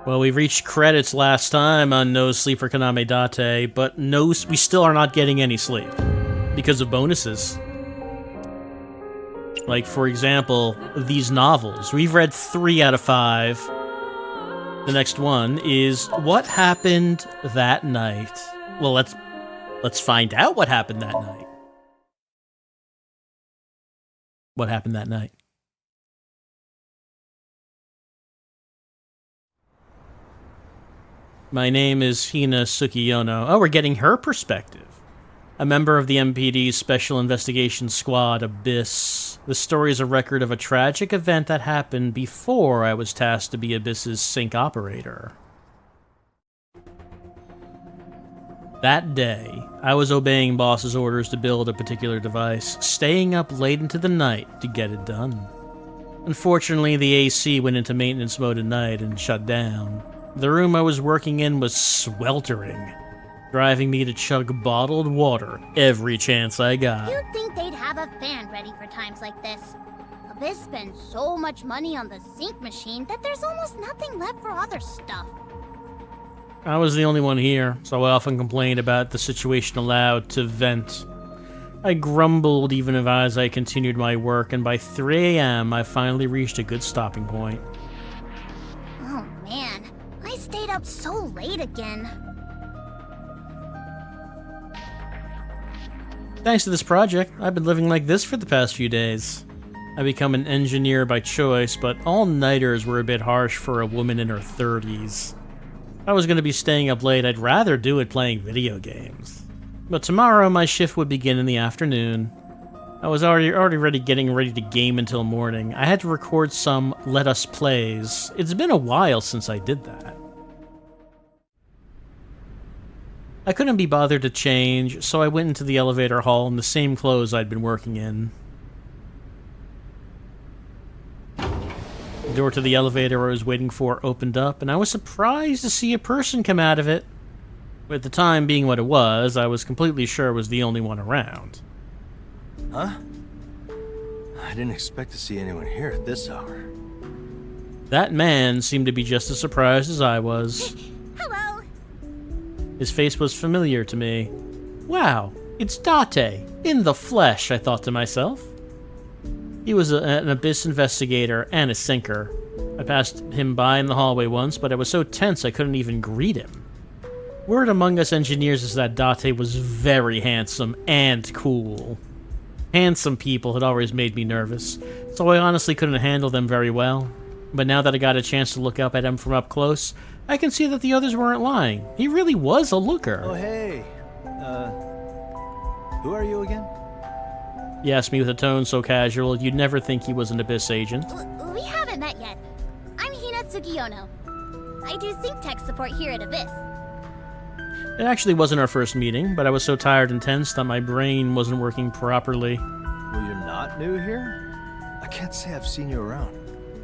Well, we reached credits last time on No Sleep for Kaname Date, but we still are not getting any sleep because of bonuses. Like, for example, these novels. We've read 3 out of 5. The next one is What Happened That Night. Well, let's find out what happened that night. What happened that night? My name is Hina Tsukiyono. Oh, we're getting her perspective. A member of the MPD's Special Investigation Squad, Abyss. The story is a record of a tragic event that happened before I was tasked to be Abyss's sync operator. That day, I was obeying boss's orders to build a particular device, staying up late into the night to get it done. Unfortunately, the AC went into maintenance mode at night and shut down. The room I was working in was sweltering, driving me to chug bottled water every chance I got. You'd think they'd have a fan ready for times like this. Abyss spends so much money on the sync machine that there's almost nothing left for other stuff. I was the only one here, so I often complained about the situation aloud to vent. I grumbled even as I continued my work, and by 3 a.m. I finally reached a good stopping point. Oh man, I stayed up so late again. Thanks to this project, I've been living like this for the past few days. I become an engineer by choice, but all-nighters were a bit harsh for a woman in her 30s. If I was going to be staying up late, I'd rather do it playing video games. But tomorrow, my shift would begin in the afternoon. I was already getting ready to game until morning. I had to record some Let Us Plays. It's been a while since I did that. I couldn't be bothered to change, so I went into the elevator hall in the same clothes I'd been working in. The door to the elevator I was waiting for opened up, and I was surprised to see a person come out of it. With the time being what it was, I was completely sure I was the only one around. Huh? I didn't expect to see anyone here at this hour. That man seemed to be just as surprised as I was. Hello! His face was familiar to me. Wow, it's Date, in the flesh, I thought to myself. He was an Abyss investigator and a sinker. I passed him by in the hallway once, but I was so tense I couldn't even greet him. Word among us engineers is that Date was very handsome and cool. Handsome people had always made me nervous, so I honestly couldn't handle them very well. But now that I got a chance to look up at him from up close, I can see that the others weren't lying. He really was a looker. Oh, hey. Who are you again? He asked me with a tone so casual, you'd never think he was an Abyss agent. We haven't met yet. I'm Hina Tsukiyono. I do sync tech support here at Abyss. It actually wasn't our first meeting, but I was so tired and tense that my brain wasn't working properly. Well, you're not new here? I can't say I've seen you around.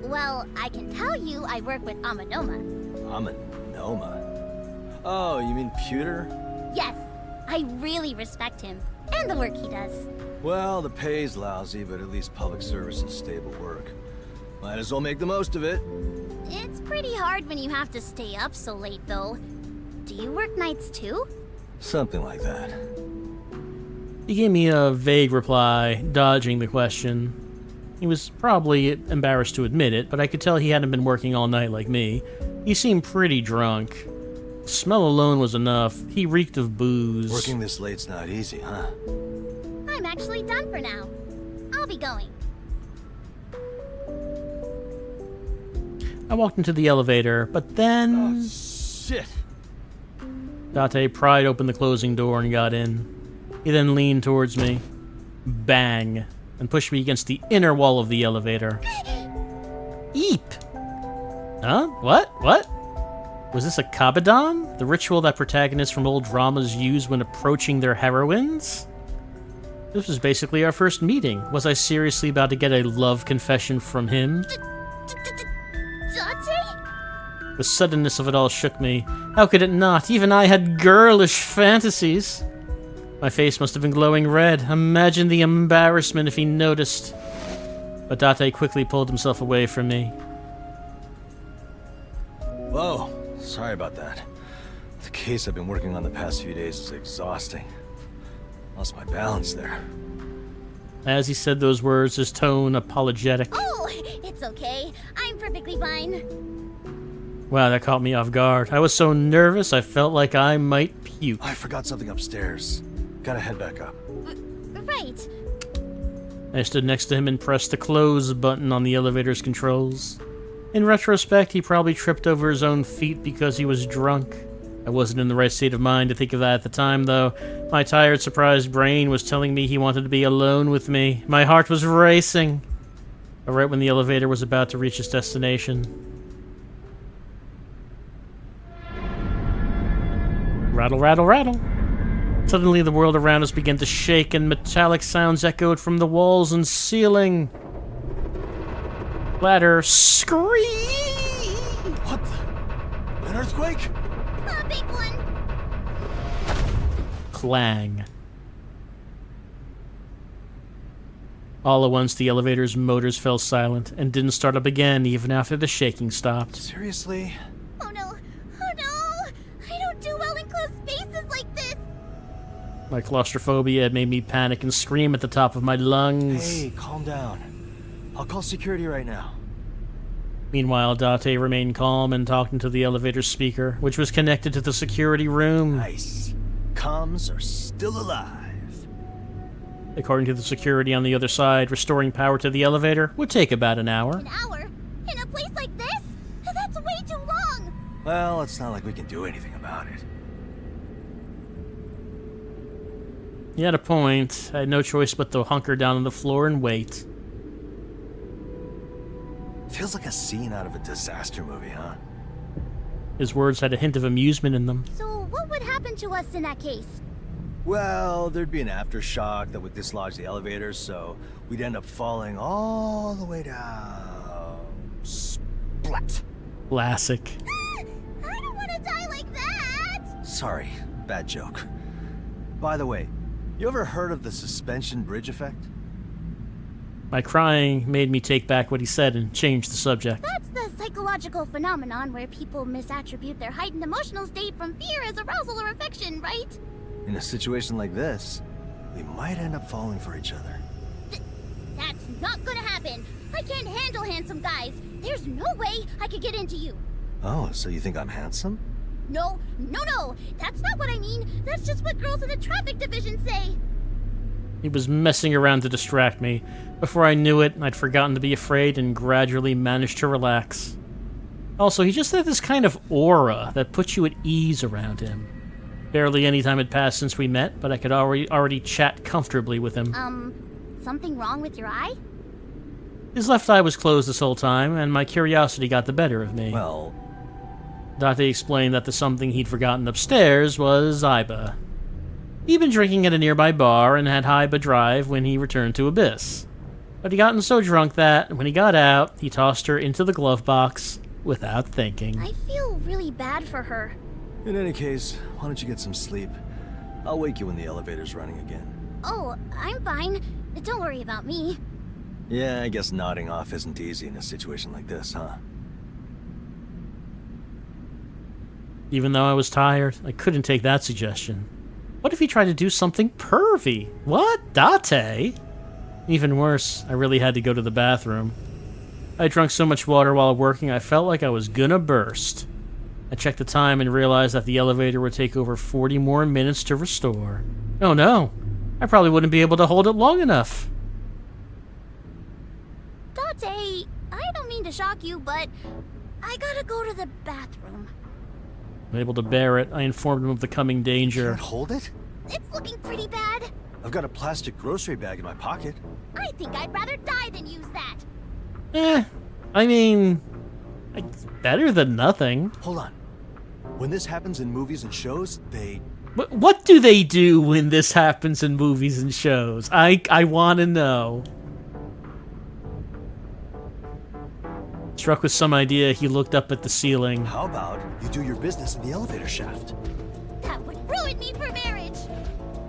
Well, I can tell you I work with Amonoma. Amonoma? Oh, you mean Pewter? Yes, I really respect him and the work he does. Well, the pay's lousy, but at least public service is stable work. Might as well make the most of it. It's pretty hard when you have to stay up so late, though. Do you work nights too? Something like that. He gave me a vague reply, dodging the question. He was probably embarrassed to admit it, but I could tell he hadn't been working all night like me. He seemed pretty drunk. The smell alone was enough. He reeked of booze. Working this late's not easy, huh? I'm actually done for now. I'll be going. I walked into the elevator, but then... Oh, shit! Date pried open the closing door and got in. He then leaned towards me. Bang! And pushed me against the inner wall of the elevator. Eep! Huh? What? Was this a kabedon? The ritual that protagonists from old dramas use when approaching their heroines? This was basically our first meeting. Was I seriously about to get a love confession from him? Date? The suddenness of it all shook me. How could it not? Even I had girlish fantasies. My face must have been glowing red. Imagine the embarrassment if he noticed. But Date quickly pulled himself away from me. Whoa. Sorry about that. The case I've been working on the past few days is exhausting. Lost my balance there. As he said those words, his tone apologetic. Oh, it's okay. I'm perfectly fine. Wow, that caught me off guard. I was so nervous I felt like I might puke. I forgot something upstairs. Gotta head back up. Right. I stood next to him and pressed the close button on the elevator's controls. In retrospect, he probably tripped over his own feet because he was drunk. I wasn't in the right state of mind to think of that at the time, though. My tired, surprised brain was telling me he wanted to be alone with me. My heart was racing. But right when the elevator was about to reach its destination. Rattle, rattle, rattle. Suddenly, the world around us began to shake, and metallic sounds echoed from the walls and ceiling. Ladder scream! What the? An earthquake? A big one. Clang. All at once, the elevator's motors fell silent and didn't start up again even after the shaking stopped. Seriously? Oh no. Oh no. I don't do well in closed spaces like this. My claustrophobia had made me panic and scream at the top of my lungs. Hey, calm down. I'll call security right now. Meanwhile, Date remained calm and talked into the elevator speaker, which was connected to the security room. Nice. Comms are still alive. According to the security on the other side, restoring power to the elevator would take about an hour. An hour? In a place like this? That's way too long. Well, it's not like we can do anything about it. He had a point. I had no choice but to hunker down on the floor and wait. Feels like a scene out of a disaster movie, huh? His words had a hint of amusement in them. So what would happen to us in that case? Well, there'd be an aftershock that would dislodge the elevator, so we'd end up falling all the way down. Splat! Classic. I don't want to die like that! Sorry, bad joke. By the way, you ever heard of the suspension bridge effect? My crying made me take back what he said and change the subject. That's the psychological phenomenon where people misattribute their heightened emotional state from fear as arousal or affection, right? In a situation like this, we might end up falling for each other. That's not gonna happen. I can't handle handsome guys. There's no way I could get into you. Oh, so you think I'm handsome? No. That's not what I mean. That's just what girls in the traffic division say. He was messing around to distract me. Before I knew it, I'd forgotten to be afraid and gradually managed to relax. Also, he just had this kind of aura that puts you at ease around him. Barely any time had passed since we met, but I could already chat comfortably with him. Something wrong with your eye? His left eye was closed this whole time, and my curiosity got the better of me. Well, Date explained that the something he'd forgotten upstairs was Aiba. He'd been drinking at a nearby bar and had Aiba drive when he returned to Abyss. But he'd gotten so drunk that, when he got out, he tossed her into the glove box without thinking. I feel really bad for her. in any case, why don't you get some sleep? I'll wake you when the elevator's running again. Oh, I'm fine. Don't worry about me. Yeah, I guess nodding off isn't easy in a situation like this, huh? Even though I was tired, I couldn't take that suggestion. What if he tried to do something pervy? What? Date? Even worse, I really had to go to the bathroom. I drank so much water while working, I felt like I was gonna burst. I checked the time and realized that the elevator would take over 40 more minutes to restore. Oh no, I probably wouldn't be able to hold it long enough. Date, I don't mean to shock you, but I gotta go to the bathroom. Unable to bear it, I informed him of the coming danger. Can't hold it? It's looking pretty bad. I've got a plastic grocery bag in my pocket. I think I'd rather die than use that. I mean, it's better than nothing. Hold on. When this happens in movies and shows, they... What do they do when this happens in movies and shows? I want to know. Struck with some idea, he looked up at the ceiling. How about you do your business in the elevator shaft? That would ruin me for marriage.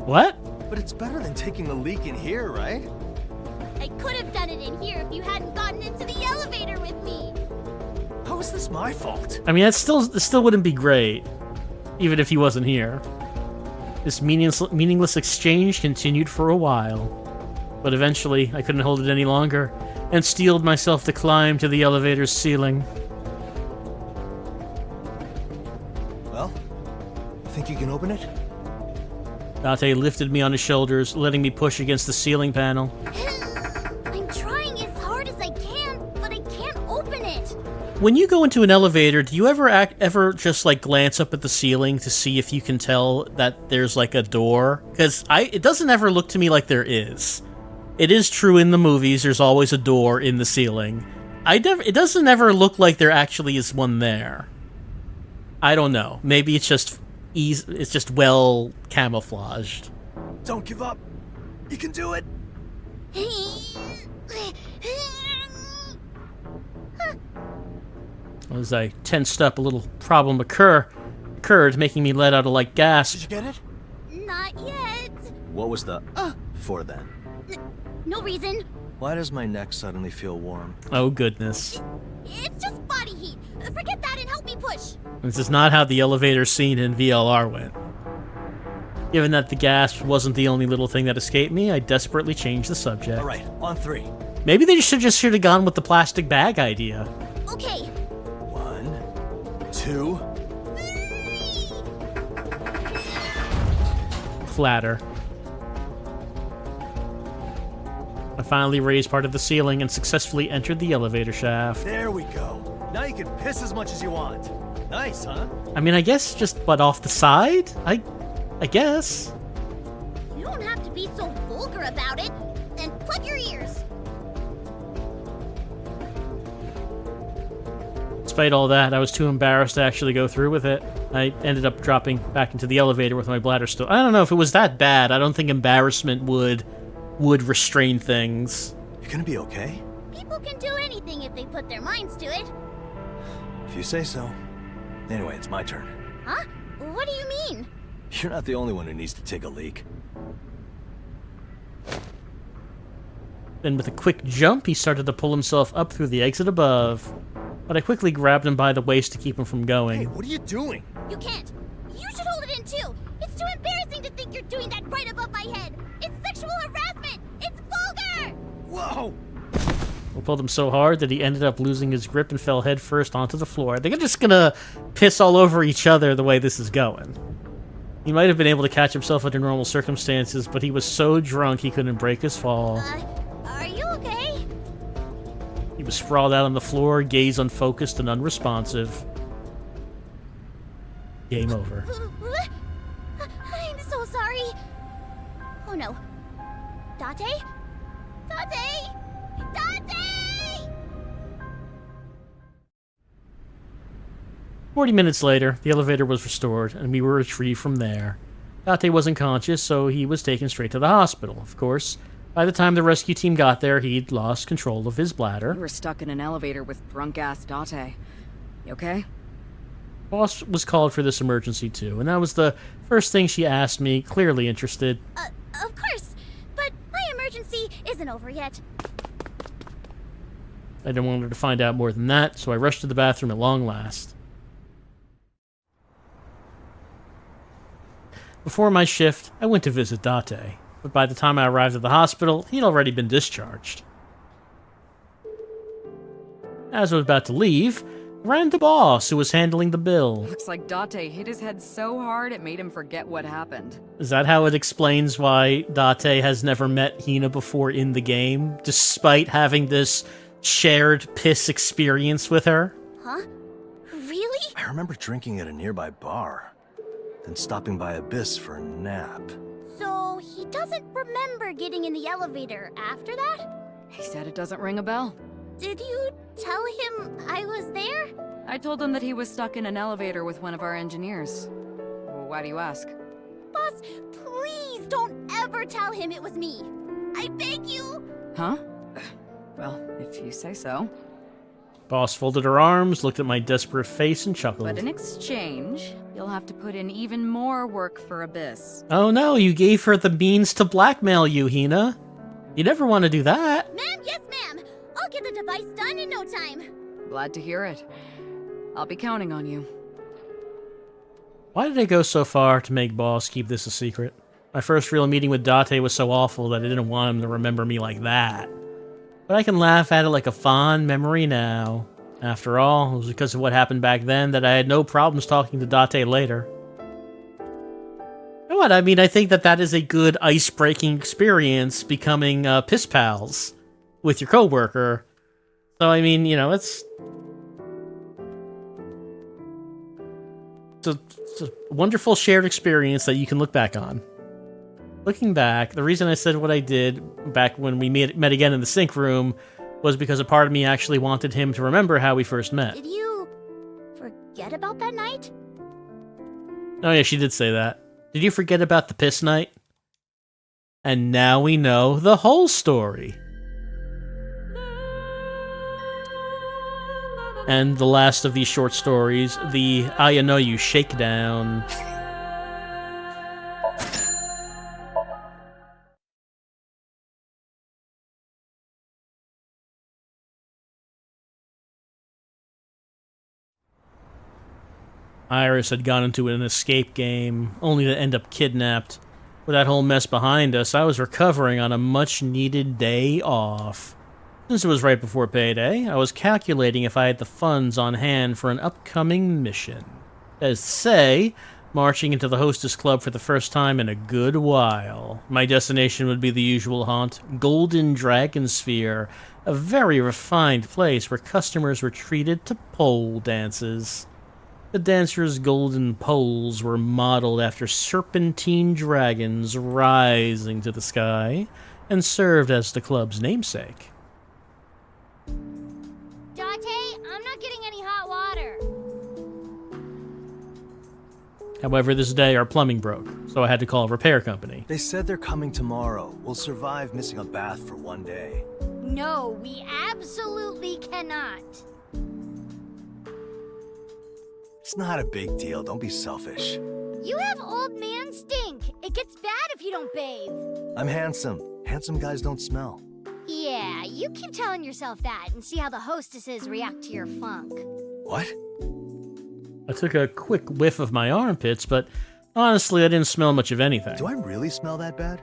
What? But it's better than taking a leak in here, right? I could have done it in here if you hadn't gotten into the elevator with me. How is this my fault? I mean, it still wouldn't be great, even if he wasn't here. This meaningless exchange continued for a while, but eventually I couldn't hold it any longer and steeled myself to climb to the elevator's ceiling. Well, think you can open it? Date lifted me on his shoulders, letting me push against the ceiling panel. I'm trying as hard as I can, but I can't open it. When you go into an elevator, do you ever just like glance up at the ceiling to see if you can tell that there's like a door? Because it doesn't ever look to me like there is. It is true in the movies, there's always a door in the ceiling. It doesn't ever look like there actually is one there. I don't know. Maybe it's just well camouflaged. Don't give up. You can do it. As I tensed up, a little problem occurred, making me let out a light gasp. Did you get it? Not yet. What was the for then? No reason. Why does my neck suddenly feel warm? Oh, goodness. It's just body heat. Forget that and help me push. This is not how the elevator scene in VLR went. Given that the gasp wasn't the only little thing that escaped me, I desperately changed the subject. All right, on 3. Maybe they should have gone with the plastic bag idea. Okay. 1, 2. Clatter. I finally raised part of the ceiling and successfully entered the elevator shaft. There we go. Now you can piss as much as you want. Nice, huh? I mean, I guess just butt off the side? I guess. You don't have to be so vulgar about it. And plug your ears. Despite all that, I was too embarrassed to actually go through with it. I ended up dropping back into the elevator with my bladder still. I don't know if it was that bad. I don't think embarrassment would restrain things. You gonna be okay? People can do anything if they put their minds to it. If you say so. Anyway, it's my turn. Huh? What do you mean? You're not the only one who needs to take a leak. Then with a quick jump, he started to pull himself up through the exit above. But I quickly grabbed him by the waist to keep him from going. Hey, what are you doing? You can't. You should hold it in too. It's too embarrassing to think you're doing that right above my head. It's sexual harassment. It's vulgar. Whoa! I pulled him so hard that he ended up losing his grip and fell headfirst onto the floor. They're just gonna piss all over each other the way this is going. He might have been able to catch himself under normal circumstances, but he was so drunk he couldn't break his fall. Are you okay? He was sprawled out on the floor, gaze unfocused and unresponsive. Game over. I'm so sorry. Oh no. Date? Date! Date! 40 minutes later, the elevator was restored, and we were retrieved from there. Date wasn't conscious, so he was taken straight to the hospital. Of course, by the time the rescue team got there, he'd lost control of his bladder. You were stuck in an elevator with drunk-ass Date. You okay? Boss was called for this emergency too, and that was the first thing she asked me, clearly interested. Of course, but my emergency isn't over yet. I didn't want her to find out more than that, so I rushed to the bathroom at long last. Before my shift, I went to visit Date, but by the time I arrived at the hospital, he'd already been discharged. As I was about to leave, I ran into Boss, who was handling the bill. Looks like Date hit his head so hard it made him forget what happened. Is that how it explains why Date has never met Hina before in the game, despite having this shared piss experience with her? Huh? Really? I remember drinking at a nearby bar, then stopping by Abyss for a nap. So he doesn't remember getting in the elevator after that? He said it doesn't ring a bell. Did you tell him I was there? I told him that he was stuck in an elevator with one of our engineers. Why do you ask? Boss, please don't ever tell him it was me. I beg you. Huh? Well, if you say so. Boss folded her arms, looked at my desperate face, and chuckled. But in exchange, you'll have to put in even more work for Abyss. Oh no, you gave her the means to blackmail you, Hina. You never want to do that. Ma'am, yes ma'am. I'll get the device done in no time. Glad to hear it. I'll be counting on you. Why did I go so far to make Boss keep this a secret? My first real meeting with Date was so awful that I didn't want him to remember me like that. But I can laugh at it like a fond memory now. After all, it was because of what happened back then that I had no problems talking to Date later. You know what? I mean, I think that is a good ice-breaking experience, becoming piss pals with your coworker. So, I mean, you know, it's a wonderful shared experience that you can look back on. Looking back, the reason I said what I did back when we met again in the sync room was because a part of me actually wanted him to remember how we first met. Did you forget about that night? Oh yeah, she did say that. Did you forget about the piss night? And now we know the whole story. And the last of these short stories, the Aonoyu Shakedown. Iris had gone into an escape game, only to end up kidnapped. With that whole mess behind us, I was recovering on a much-needed day off. Since it was right before payday, I was calculating if I had the funds on hand for an upcoming mission. That is to say, marching into the Hostess Club for the first time in a good while. My destination would be the usual haunt, Golden Dragon Sphere, a very refined place where customers were treated to pole dances. The dancers' golden poles were modeled after serpentine dragons rising to the sky, and served as the club's namesake. Date, I'm not getting any hot water. However, this day our plumbing broke, so I had to call a repair company. They said they're coming tomorrow. We'll survive missing a bath for one day. No, we absolutely cannot. It's not a big deal. Don't be selfish. You have old man stink. It gets bad if you don't bathe. I'm handsome. Handsome guys don't smell. Yeah, you keep telling yourself that and see how the hostesses react to your funk. What? I took a quick whiff of my armpits, but honestly, I didn't smell much of anything. Do I really smell that bad?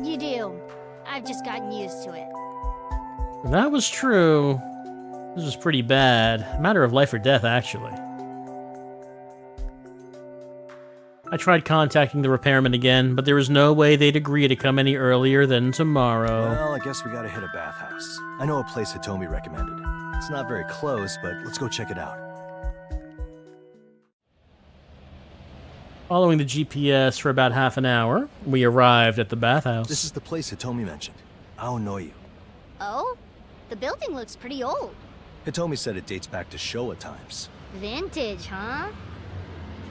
You do. I've just gotten used to it. That was true. This was pretty bad. A matter of life or death, actually. I tried contacting the repairman again, but there was no way they'd agree to come any earlier than tomorrow. Well, I guess we gotta hit a bathhouse. I know a place Hitomi recommended. It's not very close, but let's go check it out. Following the GPS for about half an hour, we arrived at the bathhouse. This is the place Hitomi mentioned. Aonoyu. Oh? The building looks pretty old. Hitomi said it dates back to Showa times. Vintage, huh?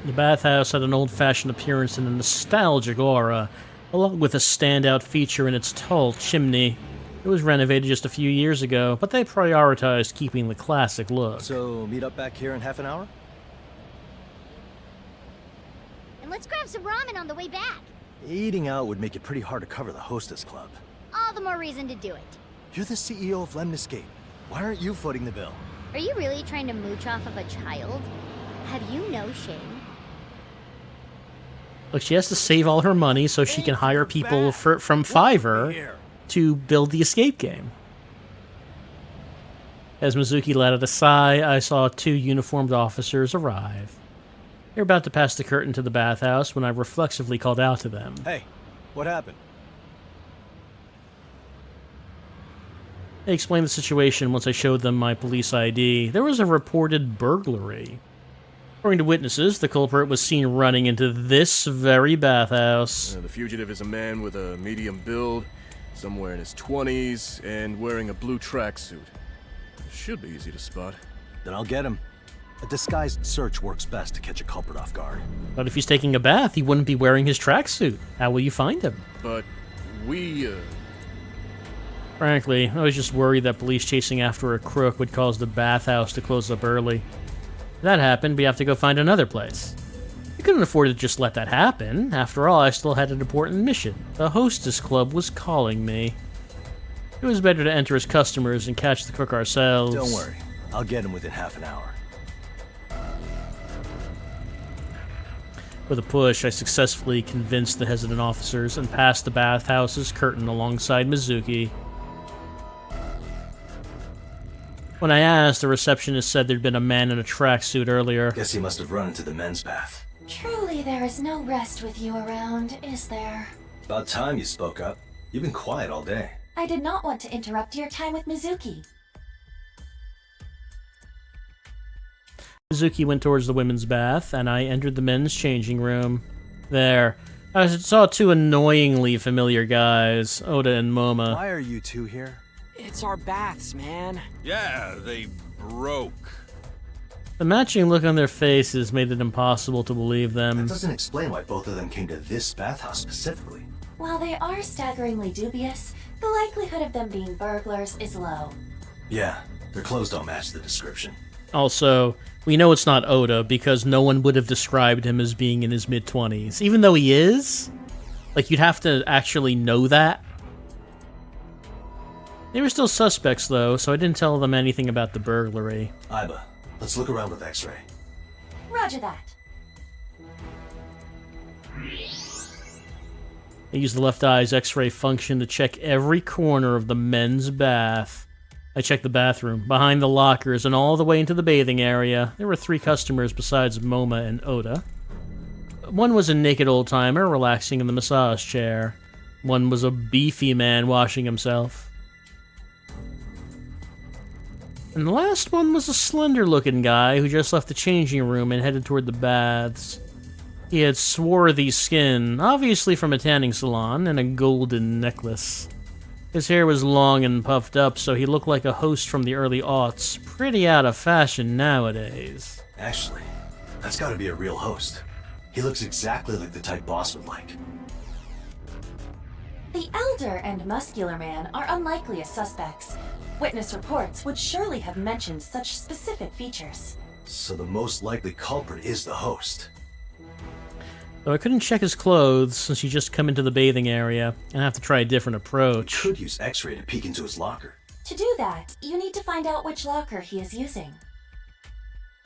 The bathhouse had an old-fashioned appearance and a nostalgic aura, along with a standout feature in its tall chimney. It was renovated just a few years ago, but they prioritized keeping the classic look. So, meet up back here in half an hour? And let's grab some ramen on the way back. Eating out would make it pretty hard to cover the Hostess Club. All the more reason to do it. You're the CEO of Lemniscape. Why aren't you footing the bill? Are you really trying to mooch off of a child? Have you no shame? Look, she has to save all her money so she can hire people from Fiverr to build the escape game. As Mizuki let out a sigh, I saw two uniformed officers arrive. They were about to pass the curtain to the bathhouse when I reflexively called out to them. Hey, what happened? They explained the situation once I showed them my police ID. There was a reported burglary. According to witnesses, the culprit was seen running into this very bathhouse. The fugitive is a man with a medium build, somewhere in his 20s, and wearing a blue tracksuit. Should be easy to spot. Then I'll get him. A disguised search works best to catch a culprit off guard. But if he's taking a bath, he wouldn't be wearing his tracksuit. How will you find him? But we, Frankly, I was just worried that police chasing after a crook would cause the bathhouse to close up early. If that happened, we have to go find another place. I couldn't afford to just let that happen. After all, I still had an important mission. The Hostess Club was calling me. It was better to enter as customers and catch the crook ourselves. Don't worry. I'll get him within half an hour. With a push, I successfully convinced the hesitant officers and passed the bathhouse's curtain alongside Mizuki. When I asked, the receptionist said there'd been a man in a tracksuit earlier. Guess he must have run into the men's bath. Truly there is no rest with you around, is there? About time you spoke up. You've been quiet all day. I did not want to interrupt your time with Mizuki. Mizuki went towards the women's bath, and I entered the men's changing room. There, I saw two annoyingly familiar guys, Oda and Moma. Why are you two here? It's our baths, man. Yeah, they broke. The matching look on their faces made it impossible to believe That them. doesn't explain why both of them came to this bathhouse specifically. While they are staggeringly dubious, the likelihood of them being burglars is low. Yeah, their clothes don't match the description. Also, we know it's not Oda because no one would have described him as being in his mid-20s. Even though he is? Like, you'd have to actually know that. They were still suspects, though, so I didn't tell them anything about the burglary. Aiba, let's look around with X-ray. Roger that. I used the left eye's X-ray function to check every corner of the men's bath. I checked the bathroom, behind the lockers, and all the way into the bathing area. There were 3 customers besides Moma and Oda. One was a naked old-timer relaxing in the massage chair. One was a beefy man washing himself. And the last one was a slender-looking guy who just left the changing room and headed toward the baths. He had swarthy skin, obviously from a tanning salon, and a golden necklace. His hair was long and puffed up, so he looked like a host from the early aughts, pretty out of fashion nowadays. Actually, that's gotta be a real host. He looks exactly like the type boss would like. The elder and muscular man are unlikely as suspects. Witness reports would surely have mentioned such specific features. So the most likely culprit is the host. Though I couldn't check his clothes since he just come into the bathing area, and I have to try a different approach. Could use X-ray to peek into his locker. To do that, you need to find out which locker he is using.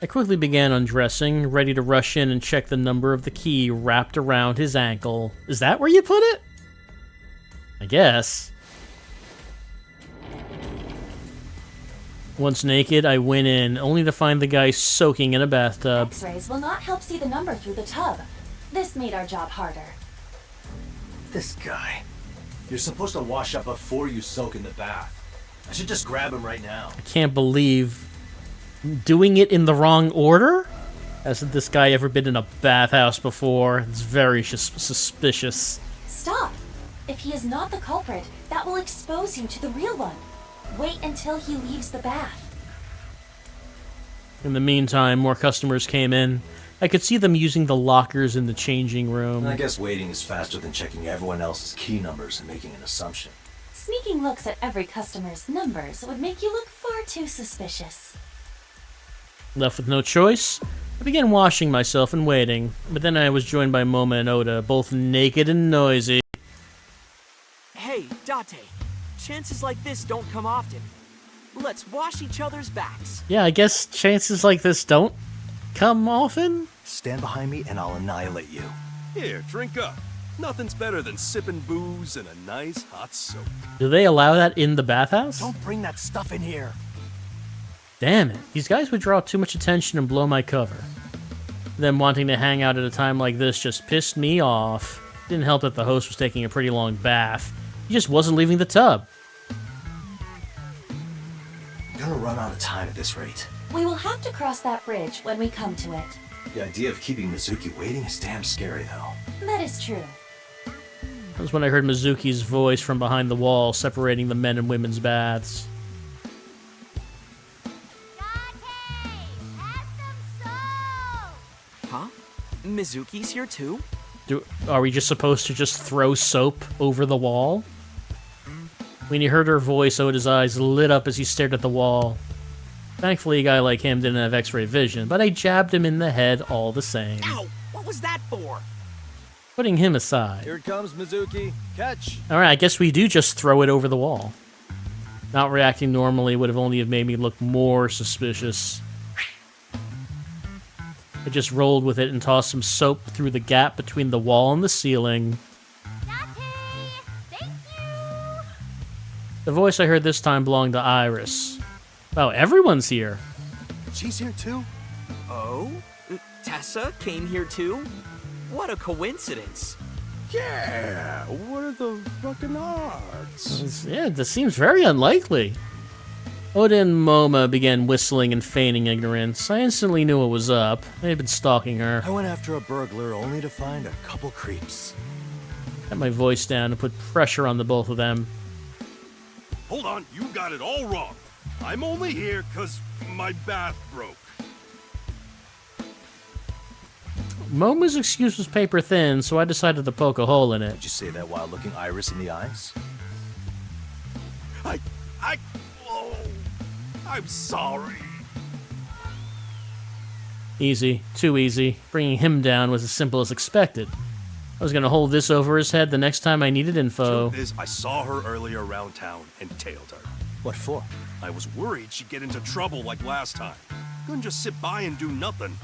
I quickly began undressing, ready to rush in and check the number of the key wrapped around his ankle. Is that where you put it? I guess. Once naked, I went in, only to find the guy soaking in a bathtub. X-rays will not help see the number through the tub. This made our job harder. This guy. You're supposed to wash up before you soak in the bath. I should just grab him right now. I can't believe doing it in the wrong order? Hasn't this guy ever been in a bathhouse before? It's very suspicious. Stop! If he is not the culprit, that will expose you to the real one. Wait until he leaves the bath. In the meantime, more customers came in. I could see them using the lockers in the changing room. I guess waiting is faster than checking everyone else's key numbers and making an assumption. Sneaking looks at every customer's numbers would make you look far too suspicious. Left with no choice, I began washing myself and waiting, but then I was joined by Moma and Oda, both naked and noisy. Hey, Date. Chances like this don't come often. Let's wash each other's backs. Yeah, I guess chances like this don't come often? Stand behind me and I'll annihilate you. Here, drink up. Nothing's better than sipping booze and a nice hot soak. Do they allow that in the bathhouse? Don't bring that stuff in here. Damn it, these guys would draw too much attention and blow my cover. Them wanting to hang out at a time like this just pissed me off. Didn't help that the host was taking a pretty long bath. He just wasn't leaving the tub. I'm gonna run out of time at this rate. We will have to cross that bridge when we come to it. The idea of keeping Mizuki waiting is damn scary, though. That is true. That was when I heard Mizuki's voice from behind the wall separating the men and women's baths. Huh? Mizuki's here too? Are we just supposed to just throw soap over the wall? When he heard her voice, Oda's eyes lit up as he stared at the wall. Thankfully, a guy like him didn't have X-ray vision, but I jabbed him in the head all the same. Ow! What was that for? Putting him aside. Here it comes, Mizuki. Catch! Alright, I guess we do just throw it over the wall. Not reacting normally would have only have made me look more suspicious. I just rolled with it and tossed some soap through the gap between the wall and the ceiling. Date! Thank you! The voice I heard this time belonged to Iris. Wow, everyone's here. She's here too? Oh? Tessa came here too? What a coincidence. Yeah, what are the fucking odds? Yeah, this seems very unlikely. Oda and Moma began whistling and feigning ignorance. I instantly knew what was up. They had been stalking her. I went after a burglar only to find a couple creeps. Got my voice down to put pressure on the both of them. Hold on, you got it all wrong. I'm only here 'cause my bath broke. Moma's excuse was paper thin, so I decided to poke a hole in it. Did you say that while looking Iris in the eyes? Oh, I'm sorry. Easy. Too easy. Bringing him down was as simple as expected. I was gonna hold this over his head the next time I needed info. Truth is, I saw her earlier around town and tailed her. What for? I was worried she'd get into trouble like last time. Couldn't just sit by and do nothing.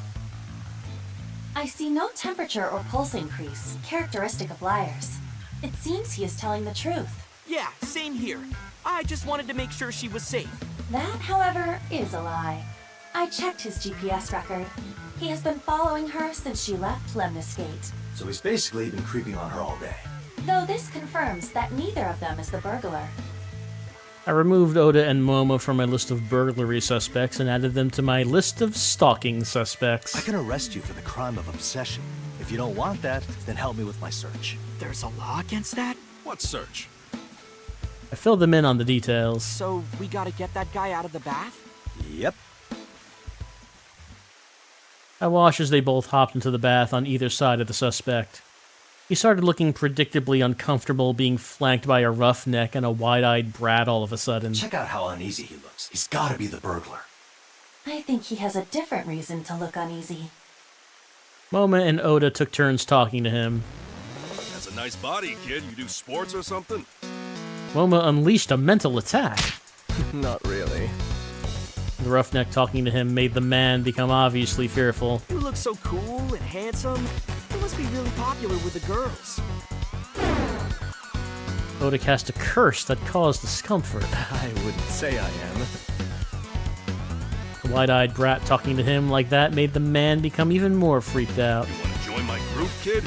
I see no temperature or pulse increase, characteristic of liars. It seems he is telling the truth. Yeah, same here. I just wanted to make sure she was safe. That, however, is a lie. I checked his GPS record. He has been following her since she left Lemnis Gate. So he's basically been creeping on her all day. Though this confirms that neither of them is the burglar. I removed Oda and Momo from my list of burglary suspects and added them to my list of stalking suspects. I can arrest you for the crime of obsession. If you don't want that, then help me with my search. There's a law against that? What search? I filled them in on the details. So we gotta get that guy out of the bath? Yep. I watched as they both hopped into the bath on either side of the suspect. He started looking predictably uncomfortable, being flanked by a roughneck and a wide-eyed brat all of a sudden. Check out how uneasy he looks. He's gotta be the burglar. I think he has a different reason to look uneasy. Moma and Oda took turns talking to him. Has a nice body, kid. You do sports or something? Moma unleashed a mental attack. Not really. The roughneck talking to him made the man become obviously fearful. You look so cool and handsome. You must be really popular with the girls. Oda cast a curse that caused discomfort. I wouldn't say I am. The wide-eyed brat talking to him like that made the man become even more freaked out. You want to join my group, kid?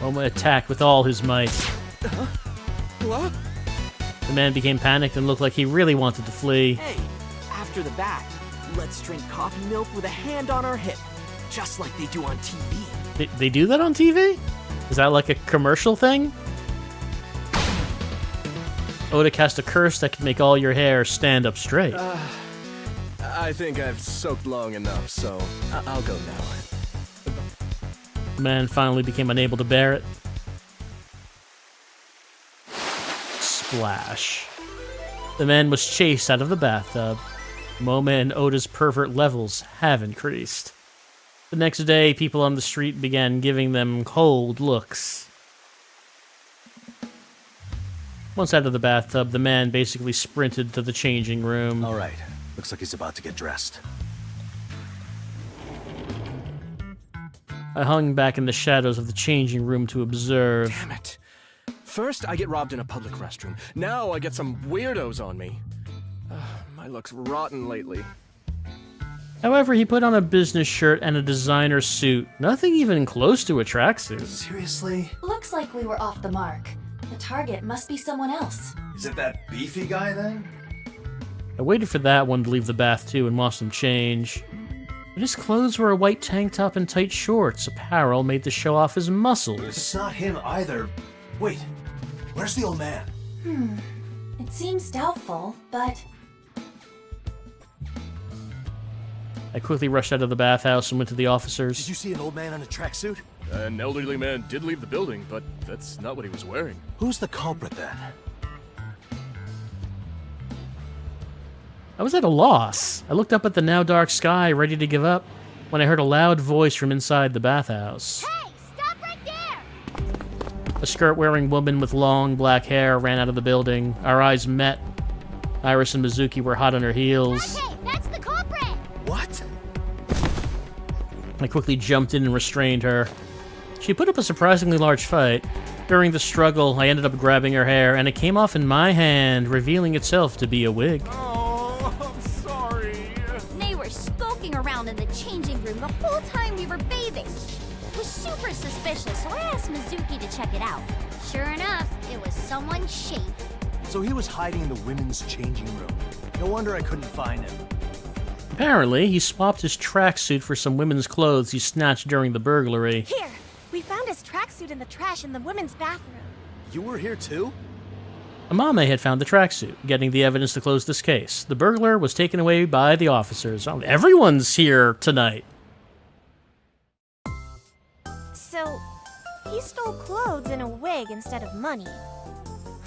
Moma attacked with all his might. What? The man became panicked and looked like he really wanted to flee. Hey, after the bath, let's drink coffee milk with a hand on our hip. Just like they do on TV. They do that on TV? Is that like a commercial thing? Oda cast a curse that can make all your hair stand up straight. I think I've soaked long enough, so I'll go now. The man finally became unable to bear it. Splash. The man was chased out of the bathtub. Moma and Oda's pervert levels have increased. The next day, people on the street began giving them cold looks. Once out of the bathtub, the man basically sprinted to the changing room. All right. Looks like he's about to get dressed. I hung back in the shadows of the changing room to observe. Damn it. First, I get robbed in a public restroom. Now I get some weirdos on me. My luck's rotten lately. However, he put on a business shirt and a designer suit. Nothing even close to a tracksuit. Seriously? Looks like we were off the mark. The target must be someone else. Is it that beefy guy then? I waited for that one to leave the bath too and watched him change. But his clothes were a white tank top and tight shorts. Apparel made to show off his If muscles. it's not him either. Wait, where's the old man? It seems doubtful, but I quickly rushed out of the bathhouse and went to the officers. Did you see an old man in a tracksuit? An elderly man did leave the building, but that's not what he was wearing. Who's the culprit then? I was at a loss. I looked up at the now dark sky, ready to give up, when I heard a loud voice from inside the bathhouse. Hey, stop right there! A skirt-wearing woman with long black hair ran out of the building. Our eyes met. Iris and Mizuki were hot on her heels. Hey, that's the culprit! What? I quickly jumped in and restrained her. She put up a surprisingly large fight. During the struggle, I ended up grabbing her hair, and it came off in my hand, revealing itself to be a wig. Oh, I'm sorry. They were skulking around in the changing room the whole time we were bathing. It was super suspicious, so I asked Mizuki to check it out. Sure enough, it was someone's shape. So he was hiding in the women's changing room. No wonder I couldn't find him. Apparently, he swapped his tracksuit for some women's clothes he snatched during the burglary. Here, we found his tracksuit in the trash in the women's bathroom. You were here too? Amame had found the tracksuit, getting the evidence to close this case. The burglar was taken away by the officers. Oh, everyone's here tonight. So, he stole clothes and a wig instead of money.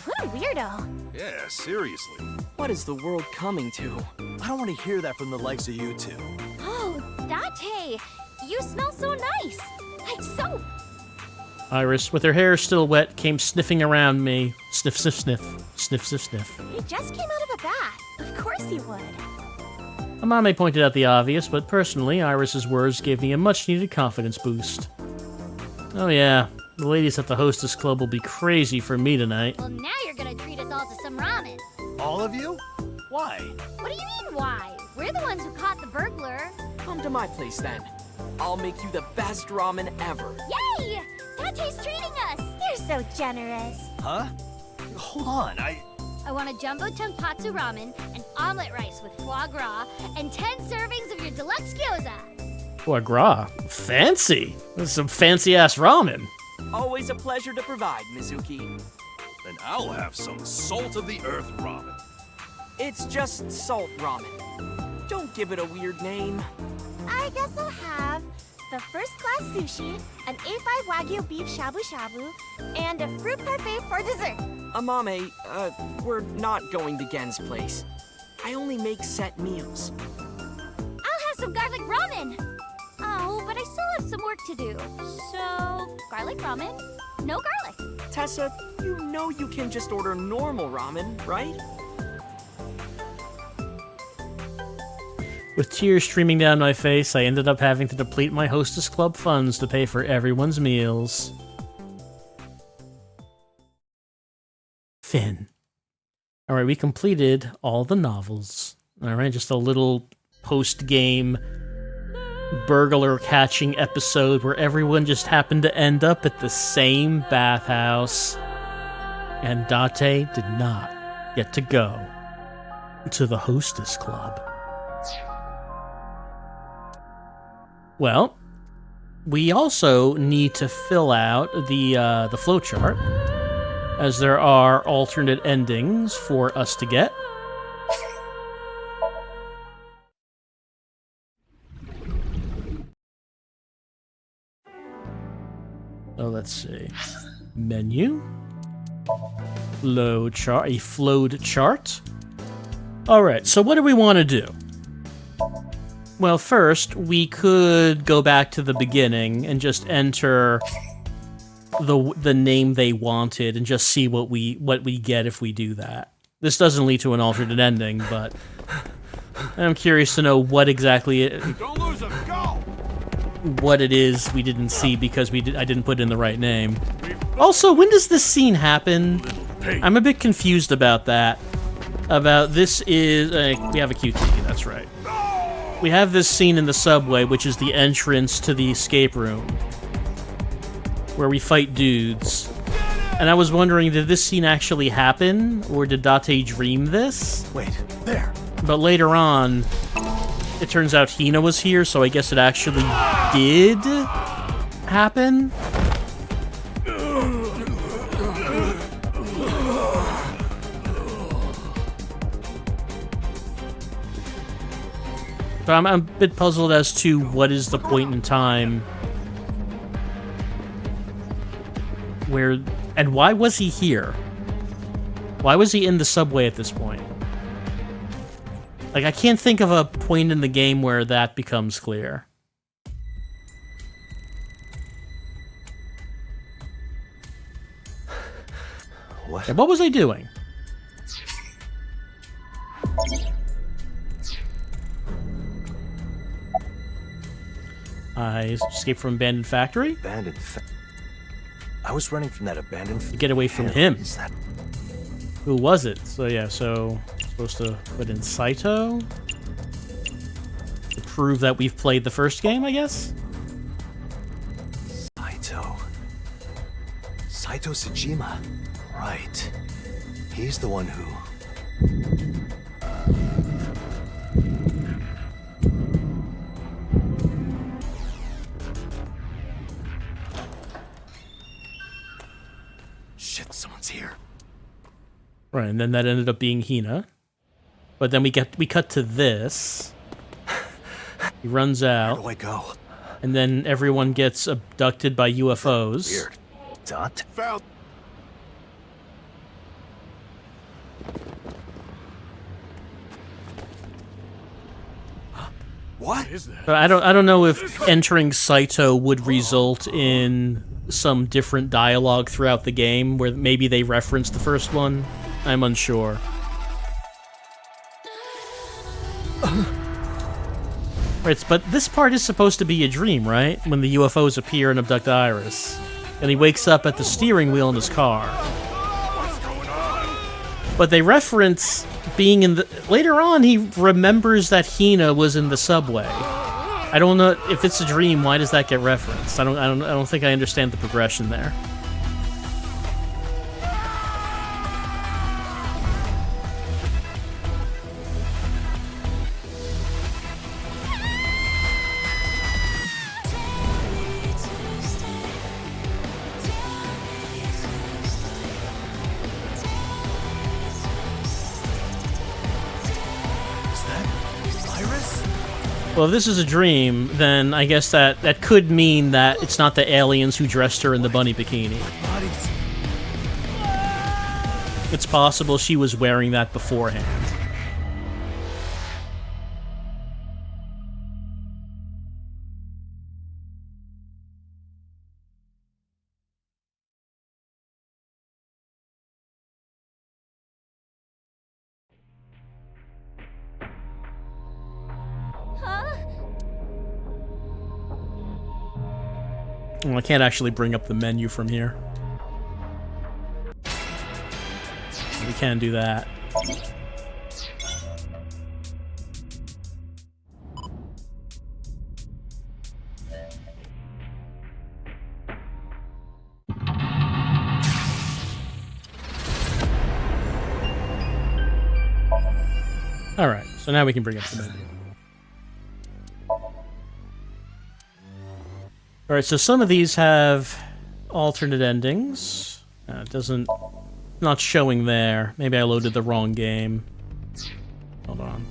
What a weirdo. Yeah, seriously. What is the world coming to? I don't want to hear that from the likes of you two. Oh, Date, you smell so nice. Like soap. Iris, with her hair still wet, came sniffing around me. Sniff, sniff, sniff. Sniff, sniff, sniff. He just came out of a bath. Of course he would. Amame pointed out the obvious, but personally, Iris's words gave me a much-needed confidence boost. Oh yeah, the ladies at the Hostess Club will be crazy for me tonight. Well, now you're gonna treat us all to some ramen. All of you? Why? What do you mean, why? We're the ones who caught the burglar. Come to my place then. I'll make you the best ramen ever. Yay! Date's treating us. You're so generous. Huh? Hold on, I want a jumbo tonkatsu ramen, an omelet rice with foie gras, and 10 servings of your deluxe gyoza. Foie gras. Fancy. This is some fancy-ass ramen. Always a pleasure to provide, Mizuki. Then I'll have some salt-of-the-earth ramen. It's just salt ramen. Don't give it a weird name. I guess I'll have the first-class sushi, an A5 Wagyu beef shabu-shabu, and a fruit parfait for dessert. Amame, we're not going to Gen's place. I only make set meals. I'll have some garlic ramen. Oh, but I still have some work to do. So, garlic ramen, no garlic. Tessa, you know you can just order normal ramen, right? With tears streaming down my face, I ended up having to deplete my Hostess Club funds to pay for everyone's meals. Finn. Alright, we completed all the novels. Alright, just a little post-game burglar catching episode where everyone just happened to end up at the same bathhouse. And Date did not get to go to the Hostess Club. Well, we also need to fill out the flowchart, as there are alternate endings for us to get. So let's see. Menu. Load chart. A flowed chart. Alright, so what do we want to do? Well, first, we could go back to the beginning and just enter the name they wanted and just see what we get if we do that. This doesn't lead to an alternate ending, but I'm curious to know what exactly Don't lose him, go! what it is we didn't see because I didn't put in the right name. Also, when does this scene happen? I'm a bit confused about that. About this is we have a QT, that's right. We have this scene in the subway, which is the entrance to the escape room, where we fight dudes. And I was wondering, did this scene actually happen, or did Date dream this? wait, there. But later on, it turns out Hina was here, so I guess it actually did happen. But I'm a bit puzzled as to what is the point in time where... And why was he here? Why was he in the subway at this point? Like, I can't think of a point in the game where that becomes clear. What? And what was I doing? I escaped from abandoned factory? I was running from that abandoned Get away from him. Is that... Who was it? So yeah, so supposed to put in Saito to prove that we've played the first game, I guess? Saito Sejima. Right. He's the one who... Shit, someone's here. Right, and then that ended up being Hina. But then we cut to this. He runs out. Where do I go? And then everyone gets abducted by UFOs. Weird. Dot? Found. What? Is that? But I don't know if entering Saito would result in some different dialogue throughout the game, where maybe they reference the first one. I'm unsure. Right, but this part is supposed to be a dream, right? When the UFOs appear and abduct Iris. And he wakes up at the steering wheel in his car. But they reference being in the... Later on, he remembers that Hina was in the subway. I don't know if it's a dream. Why does that get referenced? I don't think I understand the progression there. Well, if this is a dream, then I guess that could mean that it's not the aliens who dressed her in the bunny bikini. It's possible she was wearing that beforehand. Well, I can't actually bring up the menu from here. We can do that. Alright, so now we can bring up the menu. Alright, so some of these have alternate endings. It doesn't... Not showing there. Maybe I loaded the wrong game. Hold on.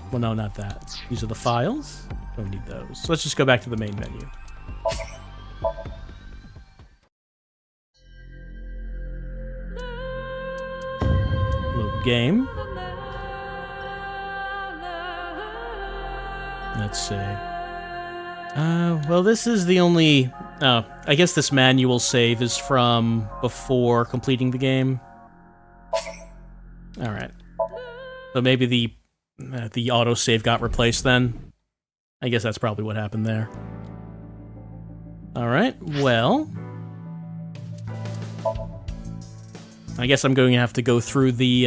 Well, no, not that. These are the files. Don't need those. So let's just go back to the main menu. Load game. Let's see. Well, this is the only... Oh, I guess this manual save is from before completing the game. Alright. So maybe the autosave got replaced then. I guess that's probably what happened there. Alright, well... I guess I'm going to have to go through the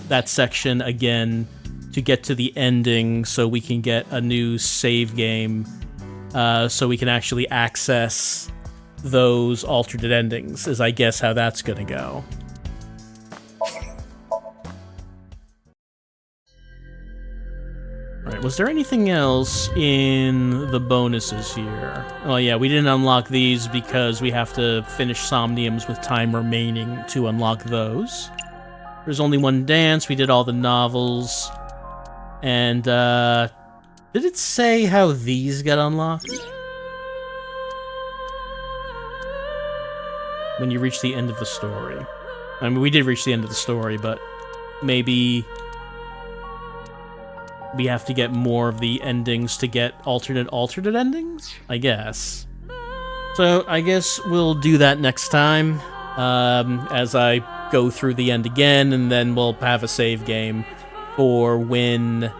that section again to get to the ending so we can get a new save game, so we can actually access those alternate endings, is I guess how that's gonna go. Alright, was there anything else in the bonuses here? Oh yeah, we didn't unlock these because we have to finish Somniums with time remaining to unlock those. There's only one dance, we did all the novels. And, did it say how these got unlocked? When you reach the end of the story. I mean, we did reach the end of the story, but maybe we have to get more of the endings to get alternate endings? I guess. So, I guess we'll do that next time, as I go through the end again, and then we'll have a save game for when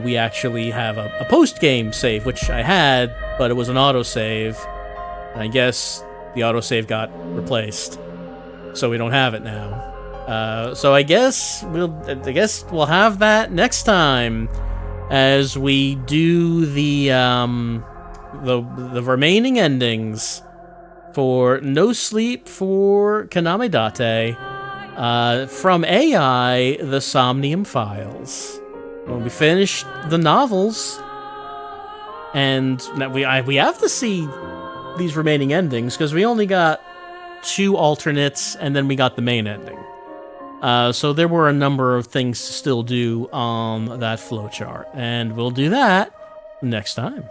we actually have a post-game save, which I had, but it was an autosave. And I guess the autosave got replaced, so we don't have it now. So I guess we'll have that next time as we do the remaining endings for No Sleep for Kaname Date, from AI, The Somnium Files. When we finished the novels, and now we have to see these remaining endings, because we only got 2 alternates, and then we got the main ending. So there were a number of things to still do on that flowchart, and we'll do that next time.